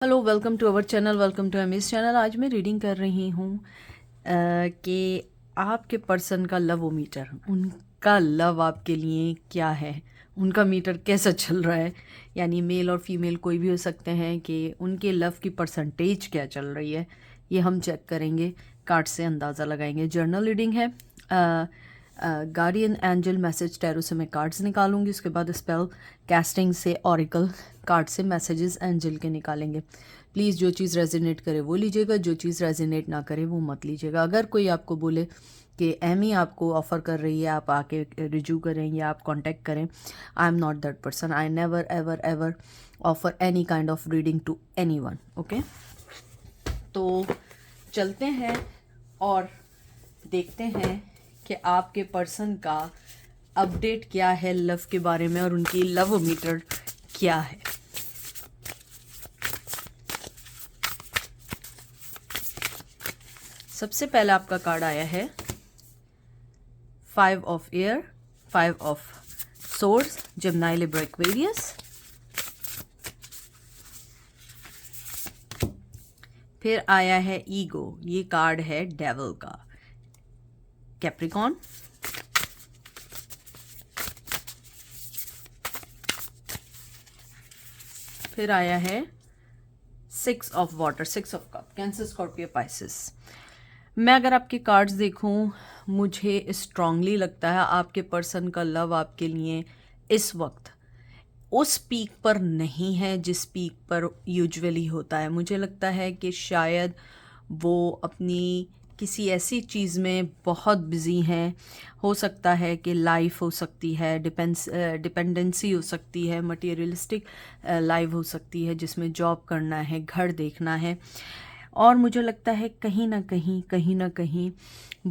Hello, welcome to our channel, welcome to एमिस channel. आज मैं रीडिंग कर रही हूँ कि आपके पर्सन का लव मीटर, उनका लव आपके लिए क्या है, उनका मीटर कैसा चल रहा है। यानी मेल और फीमेल कोई भी हो सकते हैं कि उनके लव की परसेंटेज क्या चल रही है, ये हम चेक करेंगे, कार्ड से अंदाज़ा लगाएंगे। जर्नल रीडिंग है। गार्डियन एंजल मैसेज टैरो से मैं कार्ड्स निकालूंगी, उसके बाद स्पेल कैस्टिंग से ऑरिकल कार्ड से मैसेजेस एंजल के निकालेंगे। प्लीज़ जो चीज़ रेजिनेट करे वो लीजिएगा, जो चीज़ रेजिनेट ना करे वो मत लीजिएगा। अगर कोई आपको बोले कि एमी आपको ऑफ़र कर रही है, आप आके रिज्यू करें या आप कांटेक्ट करें, I am not that person. I never ever ever offer any kind of reading to anyone. Okay, तो चलते हैं और देखते हैं कि आपके पर्सन का अपडेट क्या है लव के बारे में और उनकी लव मीटर क्या है। सबसे पहले आपका कार्ड आया है 5 of air, 5 of source, Gemini, Libra, Aquarius. फिर आया है ईगो, ये कार्ड है डेविल का, कैप्रिकॉन। फिर आया है 6 of water, 6 of cup, cancer, Scorpio, Pisces. मैं अगर आपके कार्ड्स देखूं, मुझे स्ट्रांगली लगता है आपके पर्सन का लव आपके लिए इस वक्त उस पीक पर नहीं है जिस पीक पर यूजुअली होता है। मुझे लगता है कि शायद वो अपनी किसी ऐसी चीज़ में बहुत बिजी हैं। हो सकता है कि लाइफ हो सकती है, डिपेंडेंसी हो सकती है, मटेरियलिस्टिक लाइफ हो सकती है जिसमें जॉब करना है, घर देखना है। और मुझे लगता है कहीं ना कहीं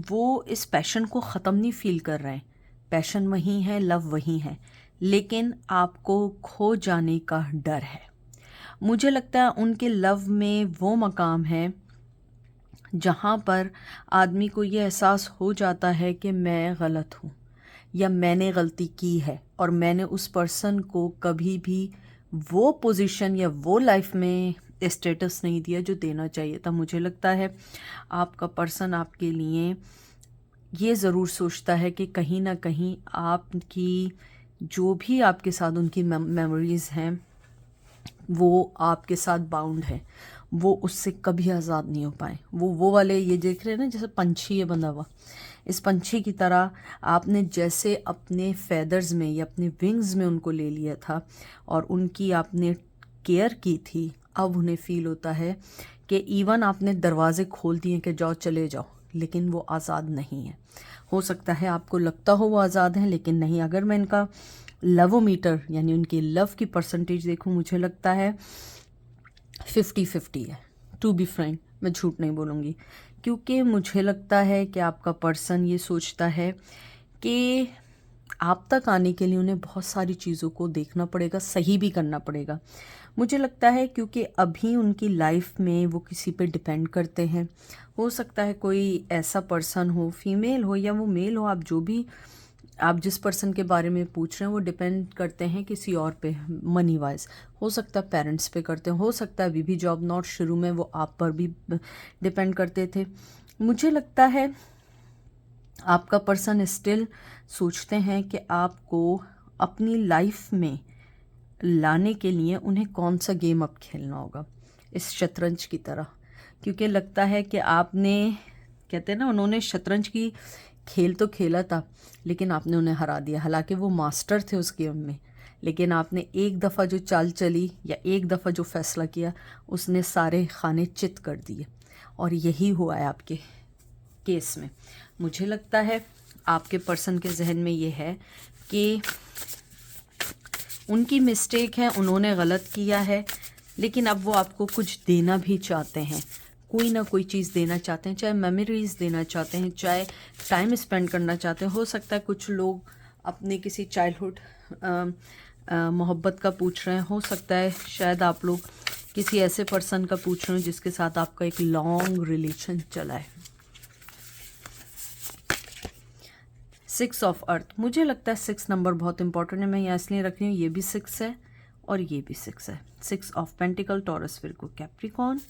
वो इस पैशन को ख़त्म नहीं फील कर रहे हैं। पैशन वही है, लव वही है, लेकिन आपको खो जाने का डर है। मुझे लगता है उनके लव में वो मकाम है जहाँ पर आदमी को ये एहसास हो जाता है कि मैं गलत हूँ या मैंने गलती की है और मैंने उस पर्सन को कभी भी वो पोजीशन या वो लाइफ में स्टेटस नहीं दिया जो देना चाहिए था। मुझे लगता है आपका पर्सन आपके लिए ये ज़रूर सोचता है कि कहीं ना कहीं आपकी जो भी आपके साथ उनकी मेमोरीज़ हैं वो आपके साथ बाउंड है, वो उससे कभी आज़ाद नहीं हो पाए। वो वाले ये देख रहे हैं ना, जैसे पंछी है बंधा हुआ, इस पंछी की तरह आपने जैसे अपने फेदर्स में या अपने विंग्स में उनको ले लिया था और उनकी आपने केयर की थी, अब उन्हें फील होता है कि इवन आपने दरवाजे खोल दिए कि जाओ चले जाओ, लेकिन वो आज़ाद नहीं है। हो सकता है आपको लगता हो वो आज़ाद हैं, लेकिन नहीं। अगर मैं इनका लवोमीटर यानी उनकी लव की परसेंटेज देखूं, मुझे लगता है 50-50 है। टू बी फ्रैंक, मैं झूठ नहीं बोलूँगी, क्योंकि मुझे लगता है कि आपका पर्सन ये सोचता है कि आप तक आने के लिए उन्हें बहुत सारी चीज़ों को देखना पड़ेगा, सही भी करना पड़ेगा। मुझे लगता है क्योंकि अभी उनकी लाइफ में वो किसी पे डिपेंड करते हैं। हो सकता है कोई ऐसा पर्सन हो, फीमेल हो या वो मेल हो, आप जो भी आप जिस पर्सन के बारे में पूछ रहे हैं वो डिपेंड करते हैं किसी और पे, मनी वाइज। हो सकता है पेरेंट्स पे करते हैं, हो सकता है अभी भी जॉब नॉट, शुरू में वो आप पर भी डिपेंड करते थे। मुझे लगता है आपका पर्सन स्टिल सोचते हैं कि आपको अपनी लाइफ में लाने के लिए उन्हें कौन सा गेम अब खेलना होगा, इस शतरंज की तरह। क्योंकि लगता है कि आपने, कहते हैं ना, उन्होंने शतरंज की खेल तो खेला था लेकिन आपने उन्हें हरा दिया। हालांकि वो मास्टर थे उस गेम में, लेकिन आपने एक दफ़ा जो चाल चली या एक दफ़ा जो फैसला किया, उसने सारे खाने चित कर दिए। और यही हुआ है आपके केस में। मुझे लगता है आपके पर्सन के जहन में ये है कि उनकी मिस्टेक है, उन्होंने गलत किया है, लेकिन अब वो आपको कुछ देना भी चाहते हैं, कोई ना कोई चीज़ देना चाहते हैं, चाहे मेमोरीज देना चाहते हैं, चाहे टाइम स्पेंड करना चाहते हैं। हो सकता है कुछ लोग अपने किसी चाइल्डहुड मोहब्बत का पूछ रहे हैं, हो सकता है शायद आप लोग किसी ऐसे पर्सन का पूछ रहे हो जिसके साथ आपका एक लॉन्ग रिलेशन चला है। 6 ऑफ अर्थ, मुझे लगता है 6 नंबर बहुत इंपॉर्टेंट है। मैं यहाँ इसलिए रख रही हूँ, ये भी 6 है और ये भी 6 है। 6 of pentacle, taurus, Virgo, Capricorn.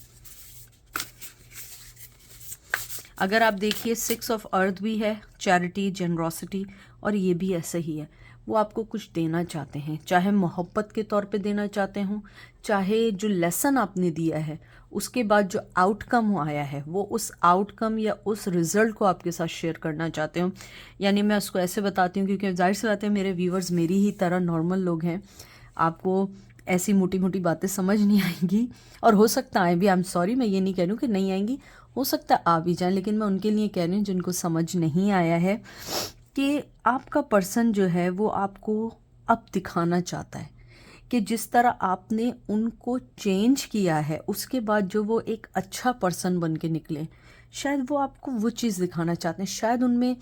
अगर आप देखिए 6 ऑफ अर्थ भी है, चैरिटी, जेनरोसिटी, और ये भी ऐसे ही है। वो आपको कुछ देना चाहते हैं, चाहे मोहब्बत के तौर पे देना चाहते हों, चाहे जो लेसन आपने दिया है उसके बाद जो आउटकम आया है वो उस आउटकम या उस रिज़ल्ट को आपके साथ शेयर करना चाहते हो। यानी मैं उसको ऐसे बताती हूँ क्योंकि जाहिर सी बात है मेरे व्यूवर्स मेरी ही तरह नॉर्मल लोग हैं, आपको ऐसी मोटी मोटी बातें समझ नहीं आएंगी, और हो सकता है भी, आई एम सॉरी, मैं ये नहीं कह रही हूँ कि नहीं आएंगी, हो सकता है आ भी जाए, लेकिन मैं उनके लिए कह रही हूँ जिनको समझ नहीं आया है कि आपका पर्सन जो है वो आपको अब दिखाना चाहता है कि जिस तरह आपने उनको चेंज किया है उसके बाद जो वो एक अच्छा पर्सन बन के निकले, शायद वो आपको वो चीज़ दिखाना चाहते हैं। शायद उनमें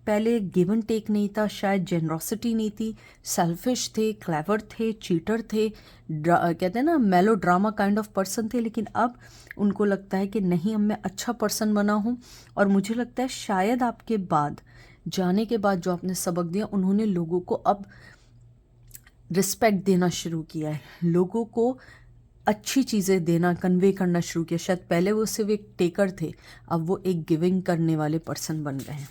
पहले गिव एंड टेक नहीं था, शायद जेनरोसिटी नहीं थी, सेल्फिश थे, क्लेवर थे, चीटर थे, कहते हैं ना मेलो ड्रामा काइंड ऑफ पर्सन थे, लेकिन अब उनको लगता है कि नहीं, अब मैं अच्छा पर्सन बना हूँ। और मुझे लगता है शायद आपके बाद जाने के बाद जो आपने सबक दिया, उन्होंने लोगों को अब रिस्पेक्ट देना शुरू किया है, लोगों को अच्छी चीज़ें देना, कन्वे करना शुरू किया। शायद पहले वो सिर्फ एक टेकर थे, अब वो एक गिविंग करने वाले पर्सन बन गए हैं।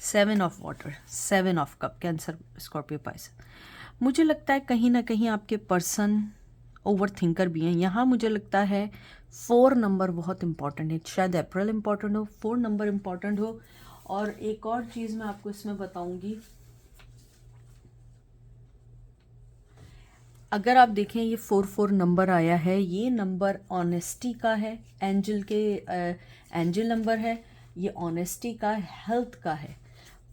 Seven of water, 7 of cup, cancer, Scorpio, Pisces. मुझे लगता है कहीं ना कहीं आपके पर्सन ओवर थिंकर भी हैं। यहाँ मुझे लगता है 4 नंबर बहुत इंपॉर्टेंट है, शायद अप्रैल इंपॉर्टेंट हो, 4 नंबर इंपॉर्टेंट हो। और एक और चीज़ मैं आपको इसमें बताऊंगी, अगर आप देखें ये 4 नंबर आया है, ये नंबर ऑनेस्टी का है, एंजल नंबर है, ये ऑनेस्टी का, हेल्थ का है,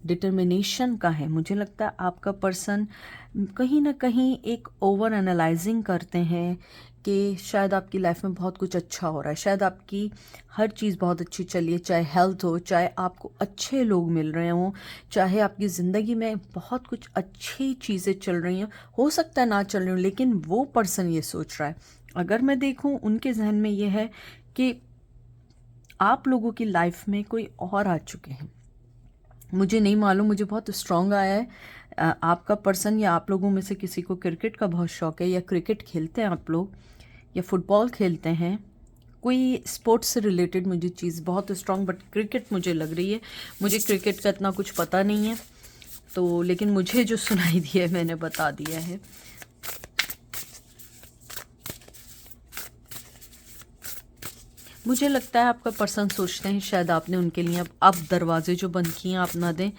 डिटर्मिनेशन का है। मुझे लगता है आपका पर्सन कहीं ना कहीं एक ओवर एनालाइजिंग करते हैं कि शायद आपकी लाइफ में बहुत कुछ अच्छा हो रहा है, शायद आपकी हर चीज़ बहुत अच्छी चली है, चाहे हेल्थ हो, चाहे आपको अच्छे लोग मिल रहे हों, चाहे आपकी ज़िंदगी में बहुत कुछ अच्छी चीज़ें चल रही हैं, हो सकता है ना चल रही हूँ, लेकिन वो पर्सन ये सोच रहा है। अगर मैं देखूँ उनके जहन में ये है कि आप लोगों की लाइफ में कोई और आ चुके हैं। मुझे नहीं मालूम, मुझे बहुत स्ट्रॉन्ग आया है आपका पर्सन या आप लोगों में से किसी को क्रिकेट का बहुत शौक है, या क्रिकेट खेलते हैं आप लोग, या फुटबॉल खेलते हैं, कोई स्पोर्ट्स से रिलेटेड मुझे चीज़ बहुत स्ट्रॉन्ग, बट क्रिकेट मुझे लग रही है। मुझे क्रिकेट का इतना कुछ पता नहीं है, तो लेकिन मुझे जो सुनाई दिया है मैंने बता दिया है। मुझे लगता है आपका पर्सन सोचते हैं शायद आपने उनके लिए अब दरवाजे जो बंद किए हैं आप ना दें।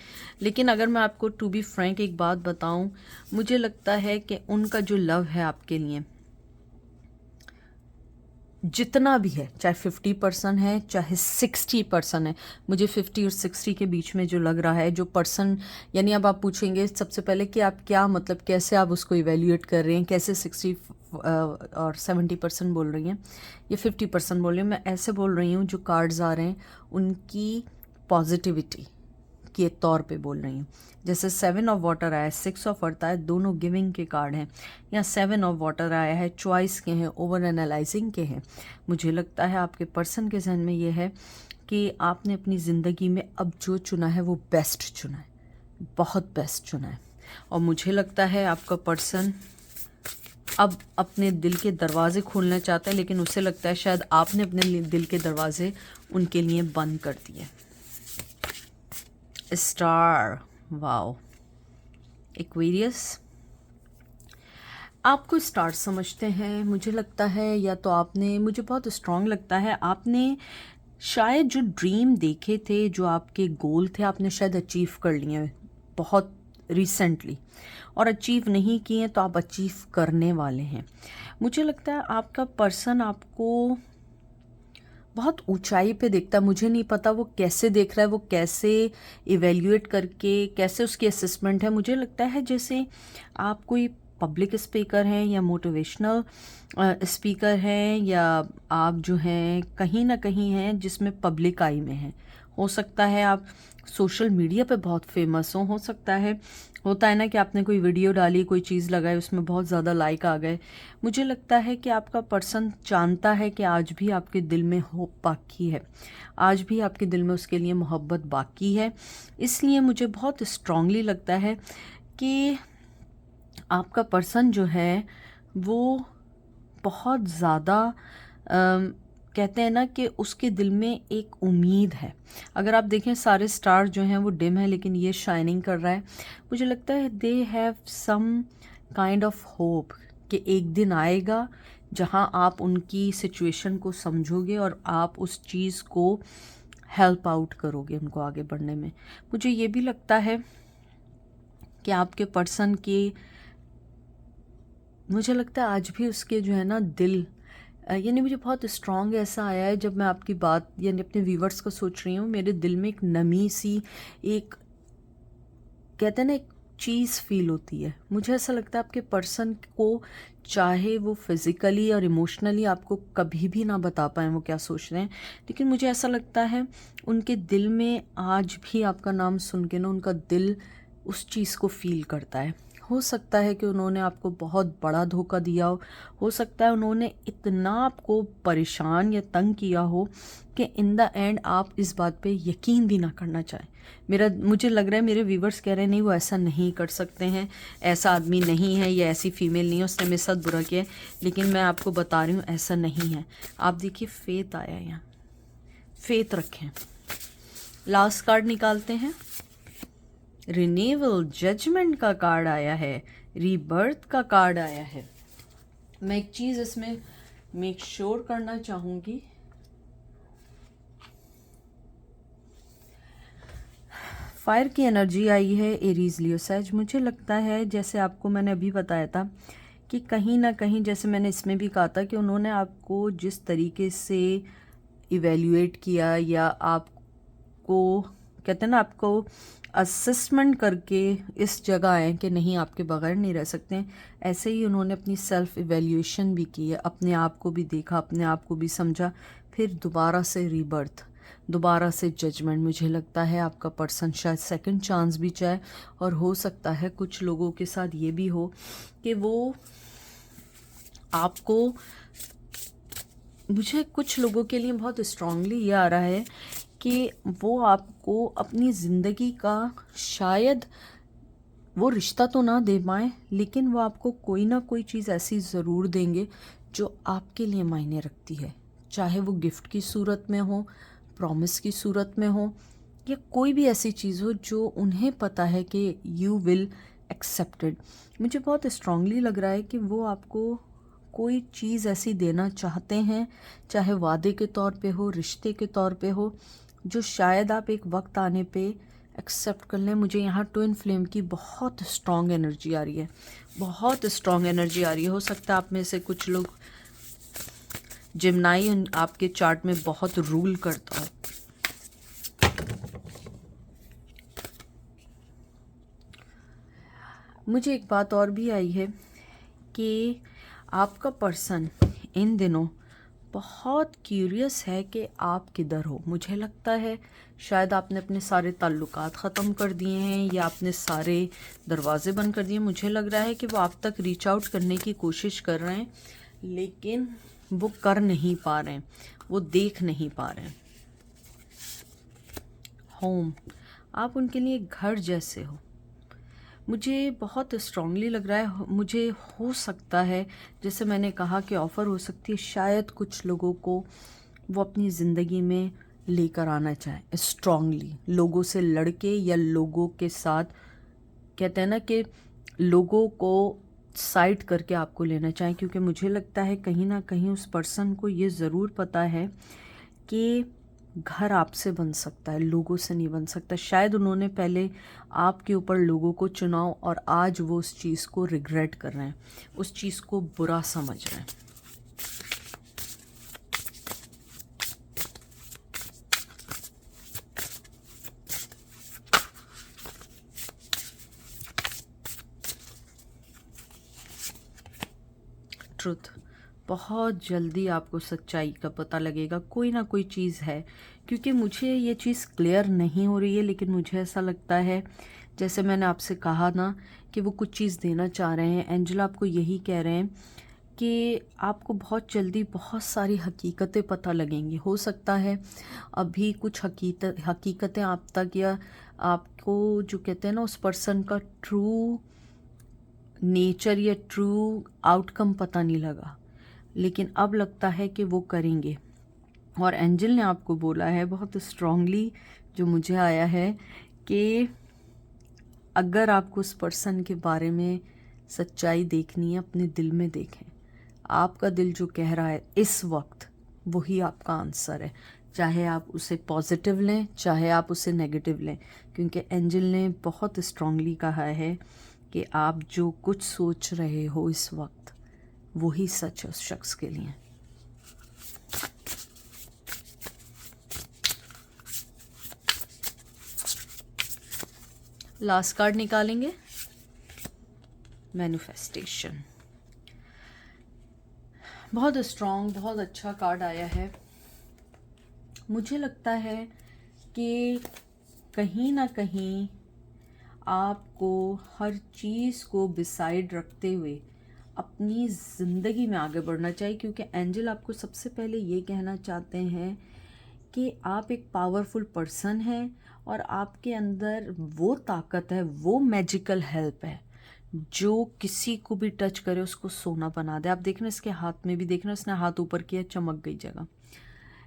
लेकिन अगर मैं आपको टू बी फ्रैंक एक बात बताऊं, मुझे लगता है कि उनका जो लव है आपके लिए जितना भी है, चाहे 50% है चाहे 60% है, मुझे 50 और 60 के बीच में जो लग रहा है जो पर्सन, यानी अब आप पूछेंगे सबसे पहले कि आप क्या मतलब कैसे आप उसको इवेल्यूएट कर रहे हैं, कैसे 60 और 70% बोल रही हैं या 50% बोल रही हूँ। मैं ऐसे बोल रही हूँ जो कार्ड्स आ रहे हैं उनकी पॉजिटिविटी के तौर पे बोल रही हूँ। जैसे 7 ऑफ वाटर आया है, 6 ऑफ अर्थ आया, दोनों गिविंग के कार्ड हैं। यहाँ 7 ऑफ वाटर आया है, चॉइस के हैं, ओवर एनालाइजिंग के हैं। मुझे लगता है आपके पर्सन के जहन में ये है कि आपने अपनी ज़िंदगी में अब जो चुना है वो बेस्ट चुना है, बहुत बेस्ट चुना है। और मुझे लगता है आपका पर्सन अब अपने दिल के दरवाजे खोलना चाहता है, लेकिन उसे लगता है शायद आपने अपने दिल के दरवाजे उनके लिए बंद कर दिए। स्टार, वाओ, एक्वेरियस, आपको स्टार समझते हैं मुझे लगता है, या तो आपने, मुझे बहुत स्ट्रांग लगता है आपने शायद जो ड्रीम देखे थे, जो आपके गोल थे, आपने शायद अचीव कर लिए हैं बहुत रिसेंटली, और अचीव नहीं किए तो आप अचीव करने वाले हैं। मुझे लगता है आपका पर्सन आपको बहुत ऊंचाई पे देखता है। मुझे नहीं पता वो कैसे देख रहा है, वो कैसे इवेल्युएट करके, कैसे उसकी असेसमेंट है। मुझे लगता है जैसे आप कोई पब्लिक स्पीकर हैं या मोटिवेशनल स्पीकर हैं, या आप जो हैं कहीं ना कहीं हैं जिसमें पब्लिक आई में हैं। हो सकता है आप सोशल मीडिया पे बहुत फेमस हो सकता है, होता है ना कि आपने कोई वीडियो डाली, कोई चीज़ लगाई, उसमें बहुत ज़्यादा लाइक आ गए। मुझे लगता है कि आपका पर्सन जानता है कि आज भी आपके दिल में होप बाकी है, आज भी आपके दिल में उसके लिए मोहब्बत बाकी है। इसलिए मुझे बहुत स्ट्रांगली लगता है कि आपका पर्सन जो है वो बहुत ज़्यादा कहते हैं ना कि उसके दिल में एक उम्मीद है। अगर आप देखें सारे स्टार जो हैं वो डिम है, लेकिन ये शाइनिंग कर रहा है। मुझे लगता है they have some kind of hope कि एक दिन आएगा जहां आप उनकी सिचुएशन को समझोगे और आप उस चीज़ को हेल्प आउट करोगे उनको आगे बढ़ने में। मुझे ये भी लगता है कि आपके पर्सन के, मुझे लगता है आज भी उसके जो है ना दिल, यानी मुझे बहुत स्ट्रॉन्ग ऐसा आया है जब मैं आपकी बात यानी अपने व्यूवर्स को सोच रही हूँ, मेरे दिल में एक नमी सी, एक कहते हैं ना एक चीज़ फील होती है। मुझे ऐसा लगता है आपके पर्सन को, चाहे वो फिज़िकली और इमोशनली आपको कभी भी ना बता पाएँ वो क्या सोच रहे हैं, लेकिन मुझे ऐसा लगता है उनके दिल में आज भी आपका नाम सुन के ना उनका दिल उस चीज़ को फील करता है। हो सकता है कि उन्होंने आपको बहुत बड़ा धोखा दिया हो सकता है उन्होंने इतना आपको परेशान या तंग किया हो कि इन द एंड आप इस बात पे यकीन भी ना करना चाहें। मुझे लग रहा है मेरे व्यूवर्स कह रहे हैं नहीं वो ऐसा नहीं कर सकते हैं, ऐसा आदमी नहीं है या ऐसी फीमेल नहीं है, उसने मेरे साथ बुरा किया है, लेकिन मैं आपको बता रही हूँ ऐसा नहीं है। आप देखिए फेथ आया है यहाँ, फेथ रखें। लास्ट कार्ड निकालते हैं, रिन्यूअल, जजमेंट का कार्ड आया है, रीबर्थ का कार्ड आया है। मैं एक चीज़ इसमें मेक श्योर करना चाहूँगी, फायर की एनर्जी आई है, एरीज लियो सैज। मुझे लगता है जैसे आपको मैंने अभी बताया था कि कहीं ना कहीं, जैसे मैंने इसमें भी कहा था कि उन्होंने आपको जिस तरीके से इवेल्युएट किया या आपको कहते हैं ना आपको असेसमेंट करके इस जगह आए कि नहीं आपके बगैर नहीं रह सकते हैं, ऐसे ही उन्होंने अपनी सेल्फ इवेल्यूएशन भी की है, अपने आप को भी देखा, अपने आप को भी समझा, फिर दोबारा से रीबर्थ, दोबारा से जजमेंट। मुझे लगता है आपका पर्सन शायद सेकंड चांस भी चाहे, और हो सकता है कुछ लोगों के साथ ये भी हो कि वो आपको, मुझे कुछ लोगों के लिए बहुत स्ट्रांगली ये आ रहा है कि वो आपको अपनी ज़िंदगी का शायद वो रिश्ता तो ना दे पाएँ, लेकिन वो आपको कोई ना कोई चीज़ ऐसी ज़रूर देंगे जो आपके लिए मायने रखती है, चाहे वो गिफ्ट की सूरत में हो, प्रॉमिस की सूरत में हो, या कोई भी ऐसी चीज़ हो जो उन्हें पता है कि यू विल एक्सेप्टेड। मुझे बहुत स्ट्रांगली लग रहा है कि वो आपको कोई चीज़ ऐसी देना चाहते हैं, चाहे वादे के तौर पे हो, रिश्ते के तौर पे हो, जो शायद आप एक वक्त आने पे एक्सेप्ट कर लें। मुझे यहाँ ट्विन फ्लेम की बहुत स्ट्रॉन्ग एनर्जी आ रही है, बहुत स्ट्रॉन्ग एनर्जी आ रही है। हो सकता है आप में से कुछ लोग, जिम्नाई आपके चार्ट में बहुत रूल करता हो। मुझे एक बात और भी आई है कि आपका पर्सन इन दिनों बहुत क्यूरियस है कि आप किधर हो। मुझे लगता है शायद आपने अपने सारे ताल्लुकात ख़त्म कर दिए हैं या आपने सारे दरवाजे बंद कर दिए। मुझे लग रहा है कि वो आप तक रीच आउट करने की कोशिश कर रहे हैं, लेकिन वो कर नहीं पा रहे हैं, वो देख नहीं पा रहे हैं। होम, आप उनके लिए घर जैसे हो। मुझे बहुत स्ट्रांगली लग रहा है, मुझे हो सकता है जैसे मैंने कहा कि ऑफ़र हो सकती है, शायद कुछ लोगों को वो अपनी ज़िंदगी में लेकर आना चाहे स्ट्रांगली, लोगों से लड़के या लोगों के साथ, कहते हैं ना कि लोगों को साइड करके आपको लेना चाहें, क्योंकि मुझे लगता है कहीं ना कहीं उस पर्सन को ये ज़रूर पता है कि घर आपसे बन सकता है, लोगों से नहीं बन सकता। शायद उन्होंने पहले आपके ऊपर लोगों को चुनाव, और आज वो उस चीज़ को रिग्रेट कर रहे हैं, उस चीज़ को बुरा समझ रहे हैं। ट्रुथ, बहुत जल्दी आपको सच्चाई का पता लगेगा, कोई ना कोई चीज़ है, क्योंकि मुझे ये चीज़ क्लियर नहीं हो रही है, लेकिन मुझे ऐसा लगता है जैसे मैंने आपसे कहा ना कि वो कुछ चीज़ देना चाह रहे हैं। एंजल आपको यही कह रहे हैं कि आपको बहुत जल्दी बहुत सारी हकीकतें पता लगेंगी। हो सकता है अभी कुछ हकीकतें आप तक, या आपको जो कहते हैं ना उस पर्सन का ट्रू नेचर या ट्रू आउटकम पता नहीं लगा, लेकिन अब लगता है कि वो करेंगे। और एंजल ने आपको बोला है बहुत स्ट्रांगली, जो मुझे आया है, कि अगर आपको उस पर्सन के बारे में सच्चाई देखनी है, अपने दिल में देखें। आपका दिल जो कह रहा है इस वक्त, वही आपका आंसर है। चाहे आप उसे पॉजिटिव लें, चाहे आप उसे नेगेटिव लें, क्योंकि एंजल ने बहुत स्ट्रांगली कहा है कि आप जो कुछ सोच रहे हो इस वक्त, वही सच है उस शख्स के लिए। लास्ट कार्ड निकालेंगे, मैनिफेस्टेशन। बहुत स्ट्रांग, बहुत अच्छा कार्ड आया है। मुझे लगता है कि कहीं ना कहीं आपको हर चीज़ को डिसाइड रखते हुए अपनी ज़िंदगी में आगे बढ़ना चाहिए, क्योंकि एंजल आपको सबसे पहले ये कहना चाहते हैं कि आप एक पावरफुल पर्सन हैं और आपके अंदर वो ताकत है, वो मैजिकल हेल्प है जो किसी को भी टच करे उसको सोना बना दे। आप देखना इसके हाथ में भी देखना, इसने हाथ ऊपर किया, चमक गई जगह।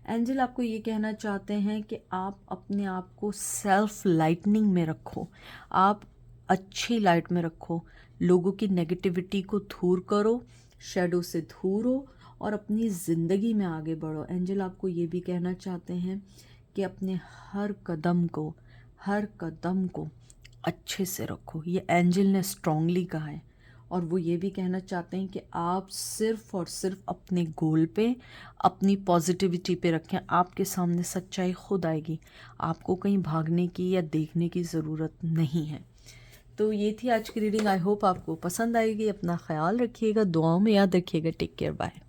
एंजल आपको ये कहना चाहते हैं कि आप अपने आप को सेल्फ लाइटनिंग में रखो, आप अच्छी लाइट में रखो, लोगों की नेगेटिविटी को दूर करो, शैडो से दूर हो और अपनी ज़िंदगी में आगे बढ़ो। एंजल आपको ये भी कहना चाहते हैं कि अपने हर कदम को अच्छे से रखो। ये एंजल ने स्ट्रांगली कहा है। और वो ये भी कहना चाहते हैं कि आप सिर्फ और सिर्फ अपने गोल पे, अपनी पॉजिटिविटी पे रखें। आपके सामने सच्चाई खुद आएगी, आपको कहीं भागने की या देखने की ज़रूरत नहीं है। तो ये थी आज की रीडिंग। आई होप आपको पसंद आएगी। अपना ख्याल रखिएगा, दुआओं में याद रखिएगा। Take care, bye.